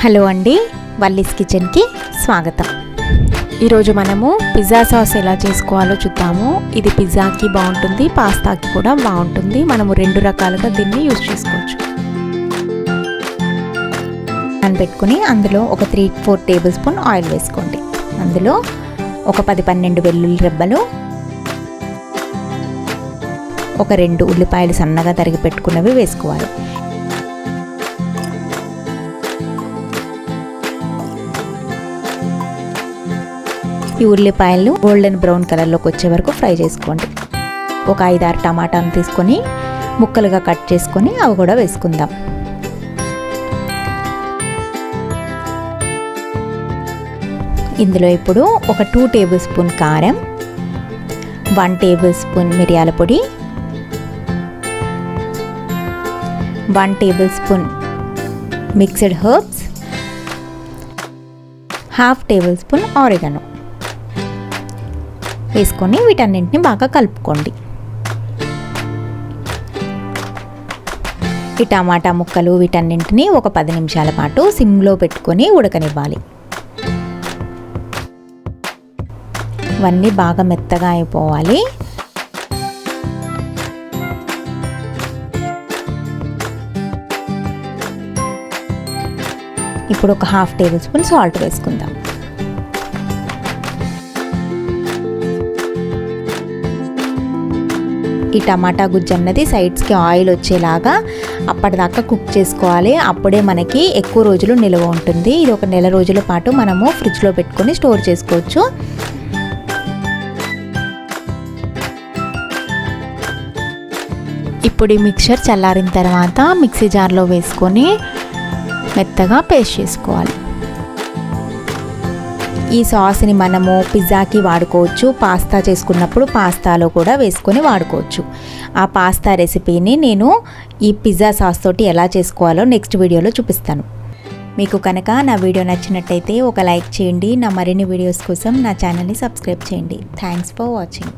Hello అండి, వల్లీస్ కిచెన్కి స్వాగతం. ఈరోజు మనము పిజ్జా సాస్ ఎలా చేసుకోవాలో చూద్దాము. ఇది పిజ్జాకి బాగుంటుంది, పాస్తాకి కూడా బాగుంటుంది. మనము రెండు రకాలుగా దీన్ని యూజ్ చేసుకోవచ్చు. పాన్ పెట్టుకుని అందులో ఒక 3-4 టేబుల్ స్పూన్ ఆయిల్ వేసుకోండి. అందులో ఒక 10-12 వెల్లుల్లి రెబ్బలు, ఒక 2 ఉల్లిపాయలు సన్నగా తరిగి పెట్టుకున్నవి వేసుకోవాలి. ఈ ఉల్లిపాయలు గోల్డెన్ బ్రౌన్ కలర్లోకి వచ్చే వరకు ఫ్రై చేసుకోండి. ఒక 5-6 టమాటాలు తీసుకొని ముక్కలుగా కట్ చేసుకొని అవి కూడా వేసుకుందాం. ఇందులో ఇప్పుడు ఒక 2 టేబుల్ స్పూన్ కారం, 1 టేబుల్ స్పూన్ మిరియాల పొడి, 1 tablespoon mixed herbs, 1/2 tablespoon oregano వేసుకొని వీటన్నింటిని బాగా కలుపుకోండి. ఈ టమాటా ముక్కలు వీటన్నింటిని ఒక 10 నిమిషాల పాటు సిమ్లో పెట్టుకొని ఉడకనివ్వాలి. ఇవన్నీ బాగా మెత్తగా అయిపోవాలి. ఇప్పుడు ఒక 1/2 టేబుల్ స్పూన్ సాల్ట్ వేసుకుందాం. ఈ టమాటా గుజ్జు అన్నది సైడ్స్కి ఆయిల్ వచ్చేలాగా అప్పటిదాకా కుక్ చేసుకోవాలి. అప్పుడే మనకి ఎక్కువ రోజులు నిల్వ ఉంటుంది. ఇది ఒక నెల రోజుల పాటు మనము ఫ్రిడ్జ్లో పెట్టుకొని స్టోర్ చేసుకోవచ్చు. ఇప్పుడు ఈ మిక్చర్ చల్లారిన తర్వాత మిక్సీ జార్లో వేసుకొని మెత్తగా పేస్ట్ చేసుకోవాలి. ఈ సాస్ని మనము పిజ్జాకి వాడుకోవచ్చు, పాస్తా చేసుకున్నప్పుడు పాస్తాలో కూడా వేసుకొని వాడుకోవచ్చు. ఆ పాస్తా రెసిపీని నేను ఈ పిజ్జా సాస్ తోటి ఎలా చేసుకోవాలో నెక్స్ట్ వీడియోలో చూపిస్తాను. మీకు కనుక నా వీడియో నచ్చినట్టయితే ఒక లైక్ చేయండి. నా మరిన్ని వీడియోస్ కోసం నా ఛానల్ని సబ్స్క్రైబ్ చేయండి. Thanks for watching.